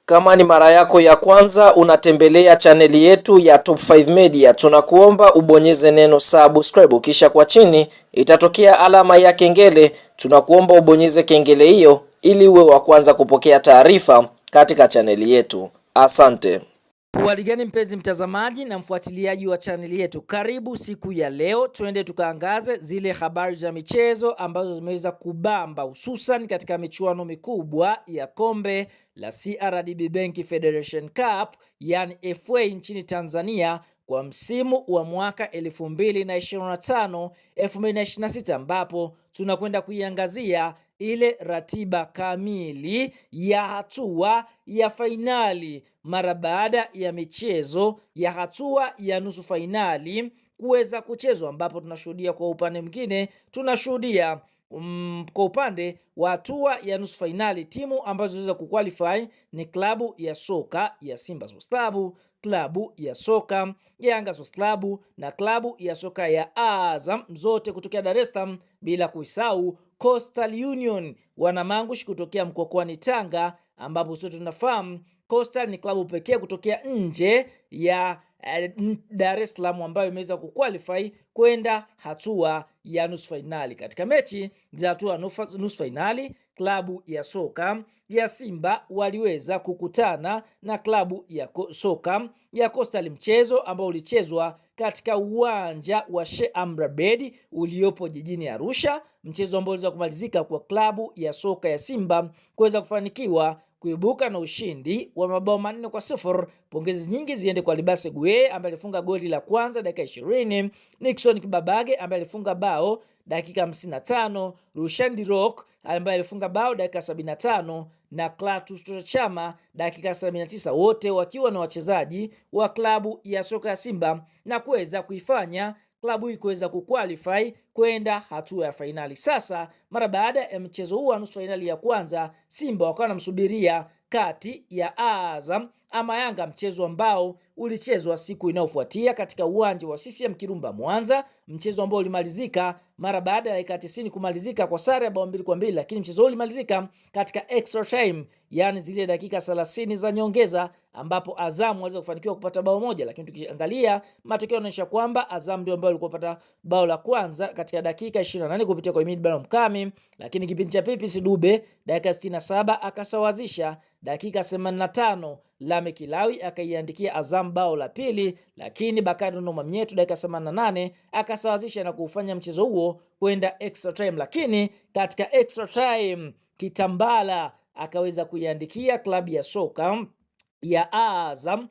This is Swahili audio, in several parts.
Kama ni mara yako ya kwanza unatembelea chaneli yetu ya Top 5 Media, tunakuomba ubonyeze neno subscribe, kisha kwa chini itatokea alama ya kengele. Tunakuomba ubonyeze kengele hiyo ili uwe wa kwanza kupokea taarifa katika chaneli yetu. Asante. Waligani mpenzi mtazamaji na mfuatiliaji wa chaneli yetu, karibu siku ya leo tuende tukaangaze zile habari za michezo ambazo zimeweza kubamba, hususan katika michuano mikubwa ya kombe la CRDB Bank Federation Cup yani FA nchini Tanzania kwa msimu wa mwaka 2025-2026, ambapo tunakwenda kuiangazia ile ratiba kamili ya hatua ya fainali mara baada ya michezo ya hatua ya nusu fainali kuweza kuchezwa, ambapo tunashuhudia kwa upande mwingine kwa upande wa hatua ya nusu fainali timu ambazo zinaweza kuqualify ni klabu ya soka ya Simba Sports Club, klabu ya soka ya Yanga Sports Club na klabu ya soka ya Azam, zote kutokea Dar es Salaam, bila kuisahau Coastal Union Wanamangush kutokea mkoani Tanga, ambapo sote tunafahamu Coastal ni klabu pekee kutokea nje ya Dar es Salaam ambayo imeweza kuqualify kwenda hatua ya nusu finali. Katika mechi za hatua nusu finali, klabu ya soka ya Simba waliweza kukutana na klabu ya soka ya Coastal, mchezo ambao ulichezwa katika uwanja wa Sheikh Amri Abeid uliopo jijini Arusha, mchezo ambao uliweza kumalizika kwa klabu ya soka ya Simba kuweza kufanikiwa kuibuka na ushindi wa mabao 4-0. Pongezi nyingi ziende kwa Libase Gueye ambaye alifunga goli la kwanza dakika 20, Nixon Kibabage ambaye alifunga bao dakika 55, Rushandi Rock ambaye alifunga bao dakika 75 na Clatous Chama dakika 79, wote wakiwa na wachezaji wa klabu ya soka ya Simba na kuweza kuifanya klabu hii kuweza kuqualify kwenda hatua ya fainali. Sasa mara baada ya mchezo huu wa nusu fainali ya kwanza, Simba wakawa wanamsubiria kati ya Azam ama Yanga, mchezo ambao ulichezwa siku inayofuatia katika uwanja wa CCM Kirumba Mwanza, mchezo ambao ulimalizika mara baada ya dakika 90 kumalizika kwa sare ya bao 2-2, lakini mchezo huu ulimalizika katika extra time, yani zile dakika 30 za nyongeza, ambapo Azam waliweza kufanikiwa kupata bao moja. Lakini tukiangalia matokeo yanaonyesha kwamba Azam ndio ambao walikuwa kupata bao la kwanza katika dakika 28 kupitia kwa Imid Bano Mkami, lakini kipindi cha Pipis Dube dakika 67 akasawazisha, dakika 85 Lame Kilawi akaiandikia Azam bao la pili, lakini Bakari Noma Mnyetu dakika 88 akasawazisha na kufanya mchezo huo kwenda extra time. Lakini katika extra time Kitambala akaweza kuiandikia klabu ya soka ya Azam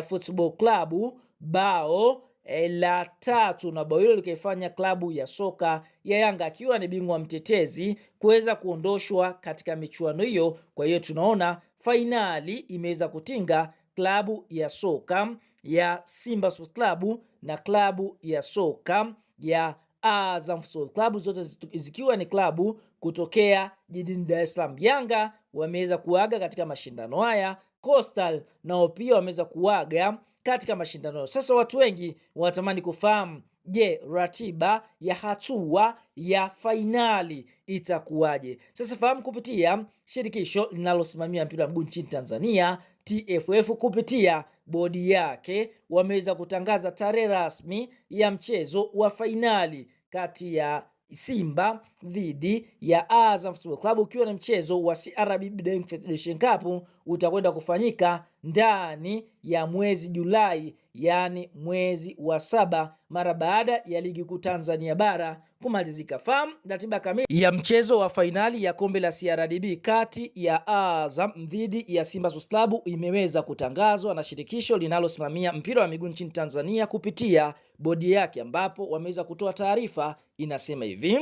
Football Club bao la 3, na bao hilo likaifanya klabu ya soka ya Yanga akiwa ni bingwa mtetezi kuweza kuondoshwa katika michuano hiyo. Kwa hiyo tunaona fainali imeweza kutinga klabu ya soka ya Simba Sports Club na klabu ya soka ya Azam Football Club, zote zikiwa ni klabu kutokea jijini Dar es Salaam. Yanga wameweza kuaga katika mashindano haya, Coastal nao pia wameweza kuaga katika mashindano. Sasa watu wengi wanatamani kufahamu, je, ratiba ya hatua ya fainali itakuwaje? Sasa fahamu kupitia shirikisho linalosimamia mpira wa miguu nchini Tanzania TFF, kupitia bodi yake wameweza kutangaza tarehe rasmi ya mchezo wa fainali kati ya Simba dhidi ya Azam Football Club, ukiwa na mchezo wa CRDB Bank Federation Cup utakwenda kufanyika ndani ya mwezi Julai, yani mwezi wa 7 mara baada ya ligi kuu Tanzania bara kumalizika. Fahamu ratiba kamili ya mchezo wa fainali ya kombe la CRDB kati ya Azam dhidi ya Simba Sports Club imeweza kutangazwa na shirikisho linalosimamia mpira wa miguu nchini Tanzania kupitia bodi yake, ambapo wameweza kutoa taarifa inasema hivi: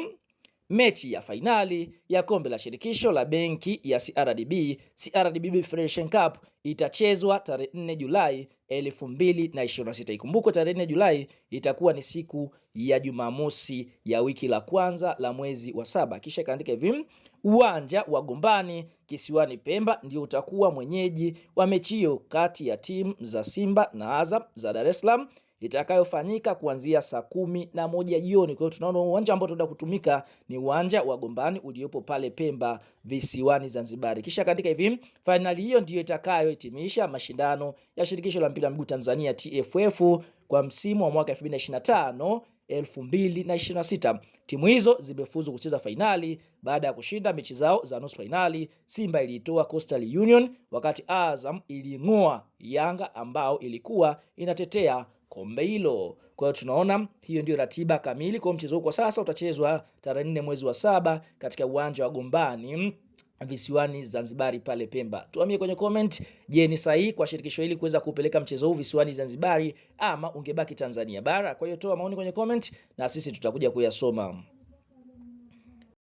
mechi ya fainali ya kombe la shirikisho la benki ya CRDB Federation Cup itachezwa tarehe 4 Julai 2026. Ikumbukwe tarehe 4 Julai itakuwa ni siku ya Jumamosi ya wiki la kwanza la mwezi wa 7. Kisha kaandika hivi: uwanja wa Gombani kisiwani Pemba ndio utakuwa mwenyeji wa mechi hiyo kati ya timu za Simba na Azam za Dar es Salaam. itakayofanyika kuanzia saa 11 jioni. Kwa hiyo tunaona uwanja ambao tunaenda kutumika ni uwanja wa Gombani uliopo pale Pemba visiwani Zanzibar. Kisha kaandika hivi, finali hiyo ndiyo itakayohitimisha mashindano ya shirikisho la mpira wa miguu Tanzania TFF kwa msimu wa mwaka 2025 2026. Timu hizo zimefuzu kucheza fainali baada ya kushinda mechi zao za nusu fainali. Simba iliitoa Coastal Union, wakati Azam iling'oa Yanga ambao ilikuwa inatetea kombe hilo. Kwa hiyo tunaona hiyo ndio ratiba kamili kwa mchezo huu. Kwa sasa utachezwa tarehe 4 mwezi wa 7 katika uwanja wa Gombani visiwani Zanzibari pale Pemba. Tuambie kwenye comment, je, ni sahihi kwa shirikisho hili kuweza kupeleka mchezo huu visiwani Zanzibari ama ungebaki Tanzania bara? Kwa hiyo toa maoni kwenye comment na sisi tutakuja kuyasoma.